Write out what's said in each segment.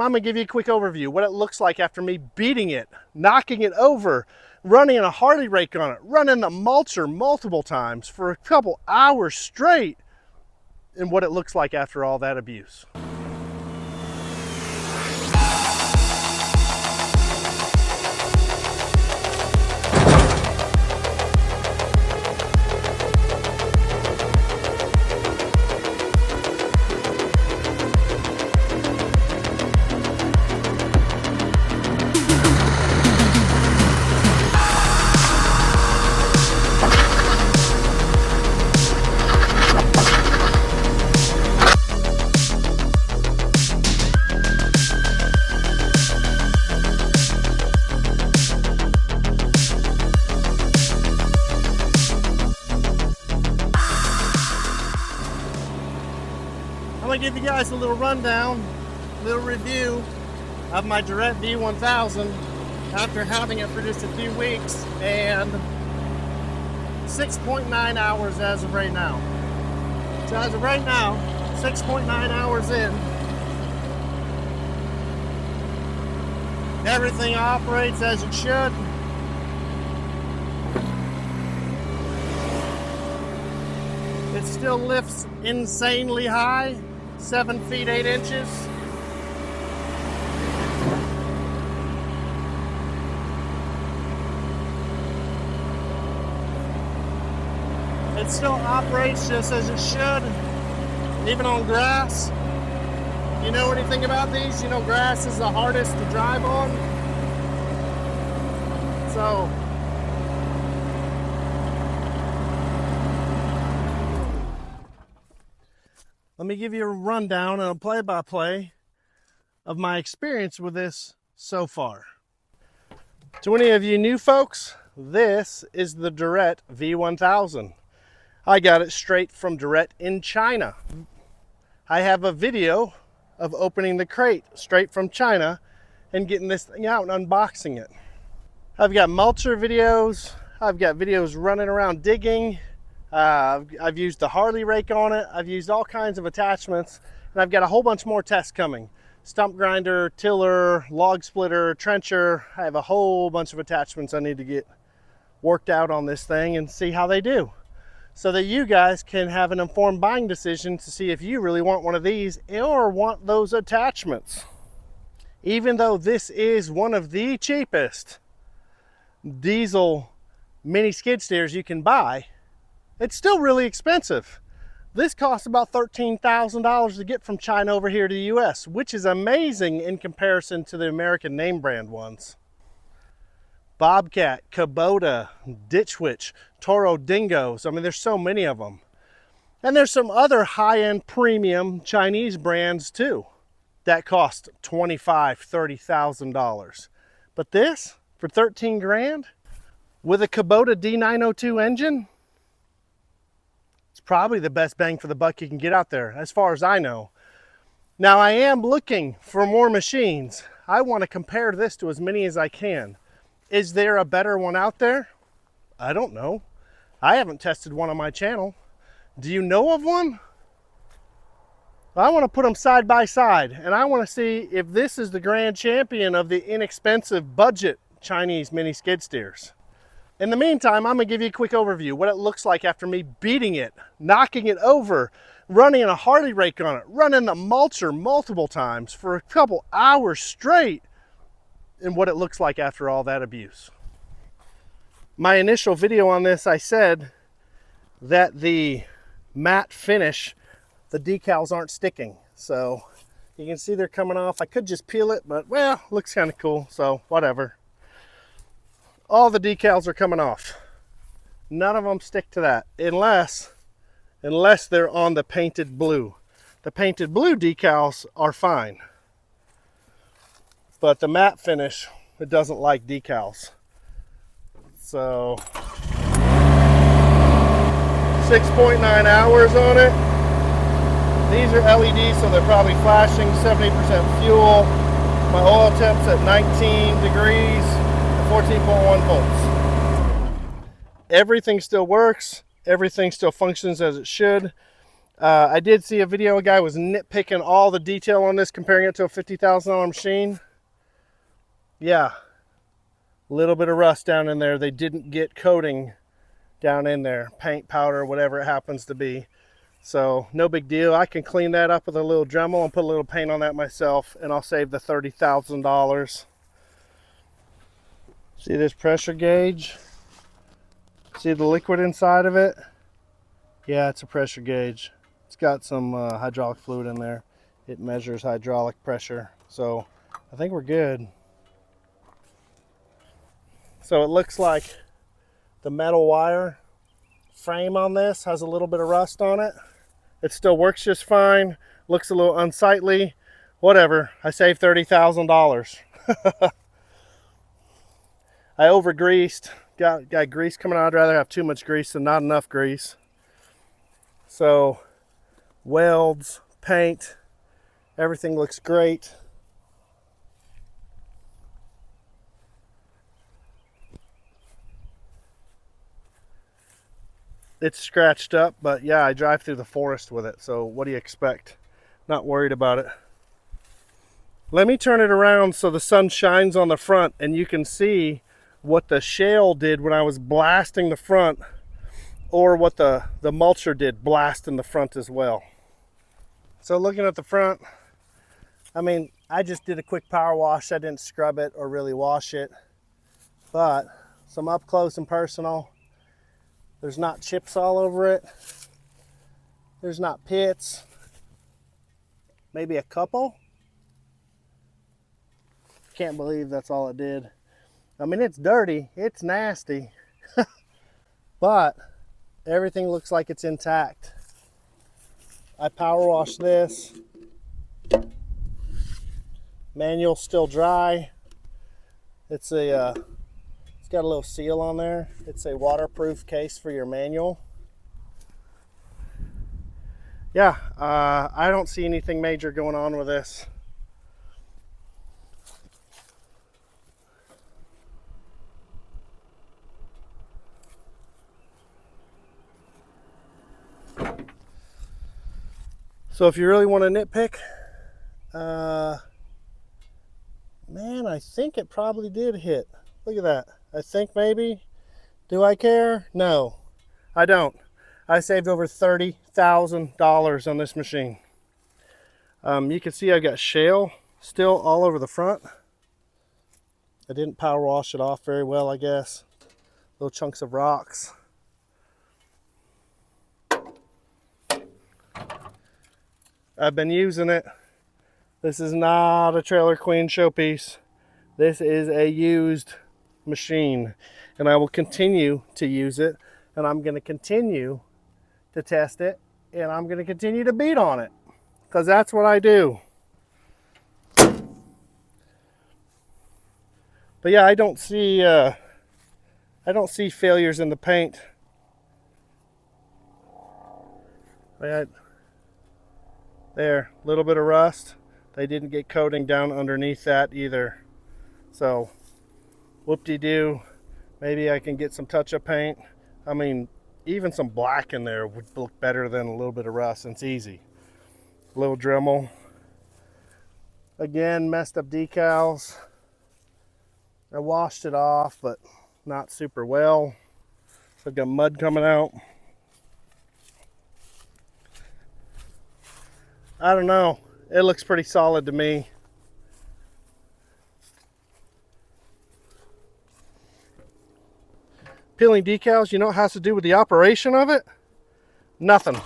I'm gonna give you a quick overview, what it looks like after me beating it, knocking it over, running a Harley rake on it, running the mulcher multiple times for a couple hours straight, and what it looks like after all that abuse. I'm gonna give you guys a little rundown, little review of my Derette V1000 after having it for just a few weeks and 6.9 hours as of right now. So as of right now, 6.9 hours in, everything operates as it should. It still lifts insanely high, 7 feet 8 inches. It still operates just as it should, even on grass. You know anything about these? You know grass is the hardest to drive on. So let me give you a rundown and a play-by-play of my experience with this so far. To any of you new folks, this is the Derette V1000. I got it straight from Derette in China. I have a video of opening the crate straight from China and getting this thing out and unboxing it. I've got mulcher videos. I've got videos running around digging. I've used the Harley rake on it. I've used all kinds of attachments, and I've got a whole bunch more tests coming. Stump grinder, tiller, log splitter, trencher. I have a whole bunch of attachments I need to get worked out on this thing and see how they do, so that you guys can have an informed buying decision to see if you really want one of these or want those attachments. Even though this is one of the cheapest diesel mini skid steers you can buy, it's still really expensive. This costs about $13,000 to get from China over here to the US, which is amazing in comparison to the American name brand ones. Bobcat, Kubota, Ditch Witch, Toro Dingoes. I mean, there's so many of them. And there's some other high-end premium Chinese brands too that cost $25,000, $30,000. But this, for 13 grand, with a Kubota D902 engine, it's probably the best bang for the buck you can get out there, as far as I know. Now, I am looking for more machines. I want to compare this to as many as I can. Is there a better one out there? I don't know. I haven't tested one on my channel. Do you know of one? I want to put them side by side, and I want to see if this is the grand champion of the inexpensive budget Chinese mini skid steers. In the meantime, I'm going to give you a quick overview, what it looks like after me beating it, knocking it over, running a Harley rake on it, running the mulcher multiple times for a couple hours straight, and what it looks like after all that abuse. My initial video on this, I said that the matte finish, the decals aren't sticking. So you can see they're coming off. I could just peel it, but well, looks kind of cool, so whatever. All the decals are coming off. None of them stick to that unless they're on the painted blue. The painted blue decals are fine, but the matte finish, it doesn't like decals. So 6.9 hours on it. These are LEDs, so they're probably flashing. 70% fuel. My oil temp's at 19 degrees, 14.1 volts. Everything still works. Everything still functions as it should. I did see a video, a guy was nitpicking all the detail on this, comparing it to a $50,000 machine. Yeah, a little bit of rust down in there. They didn't get coating down in there, paint, powder, whatever it happens to be. So no big deal. I can clean that up with a little Dremel and put a little paint on that myself, and I'll save the $30,000. See this pressure gauge? See the liquid inside of it? Yeah, it's a pressure gauge. It's got some hydraulic fluid in there. It measures hydraulic pressure. So I think we're good. So it looks like the metal wire frame on this has a little bit of rust on it. It still works just fine. Looks a little unsightly. Whatever. I saved $30,000. I over greased. Got grease coming out. I'd rather have too much grease than not enough grease. So welds, paint, everything looks great. It's scratched up, but yeah, I drive through the forest with it, so what do you expect? Not worried about it. Let me turn it around so the sun shines on the front and you can see what the shale did when I was blasting the front, or what the mulcher did blasting the front as well. So looking at the front, I mean, I just did a quick power wash. I didn't scrub it or really wash it, but some up close and personal. There's not chips all over it. There's not pits. Maybe a couple. Can't believe that's all it did. I mean, it's dirty, it's nasty, but everything looks like it's intact. I power washed this. Manual's still dry. It's got a little seal on there. It's a waterproof case for your manual. Yeah, I don't see anything major going on with this. So if you really want to nitpick, man, I think it probably did hit. Look at that. I think maybe. Do I care? No, I don't. I saved over $30,000 on this machine. You can see I got shale still all over the front. I didn't power wash it off very well, I guess. Little chunks of rocks. I've been using it. This is not a Trailer Queen showpiece. This is a used machine, and I will continue to use it, and I'm going to continue to test it, and I'm going to continue to beat on it, because that's what I do. But yeah, I don't see failures in the paint. There, a little bit of rust. They didn't get coating down underneath that either. So, whoop-de-doo. Maybe I can get some touch-up paint. I mean, even some black in there would look better than a little bit of rust, and it's easy. A little Dremel. Again, messed up decals. I washed it off, but not super well. So I've got mud coming out. I don't know. It looks pretty solid to me. Peeling decals, you know what it has to do with the operation of it? Nothing.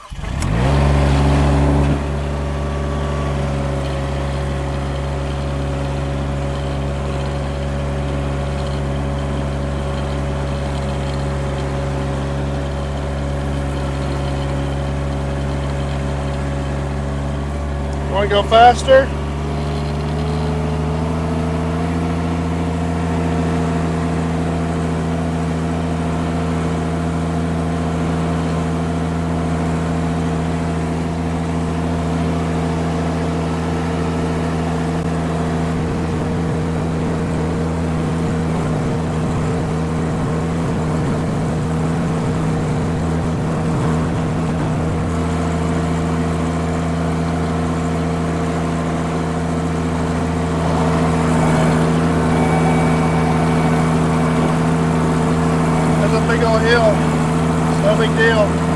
Want to go faster? deal. No big deal.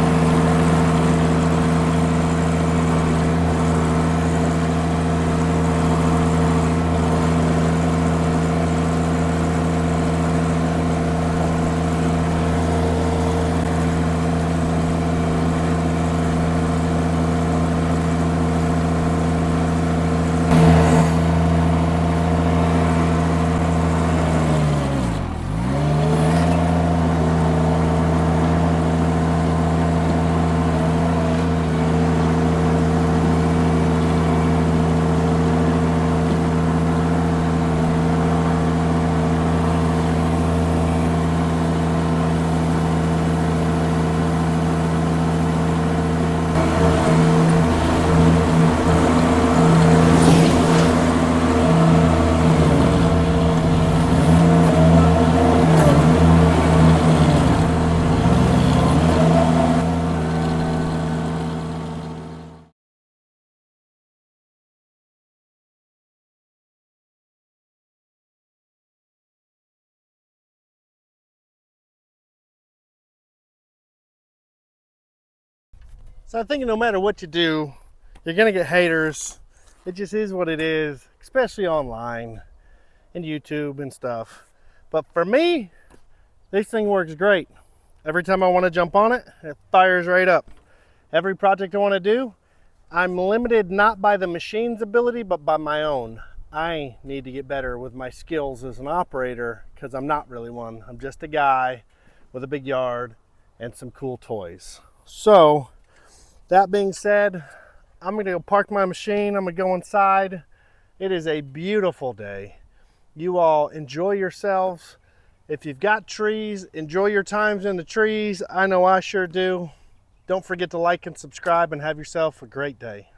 So I think no matter what you do, you're gonna get haters. It just is what it is, especially online and YouTube and stuff. But for me, this thing works great. Every time I want to jump on it, it fires right up. Every project I want to do, I'm limited not by the machine's ability, but by my own. I need to get better with my skills as an operator because I'm not really one. I'm just a guy with a big yard and some cool toys. So, that being said, I'm gonna go park my machine. I'm gonna go inside. It is a beautiful day. You all enjoy yourselves. If you've got trees, enjoy your times in the trees. I know I sure do. Don't forget to like and subscribe and have yourself a great day.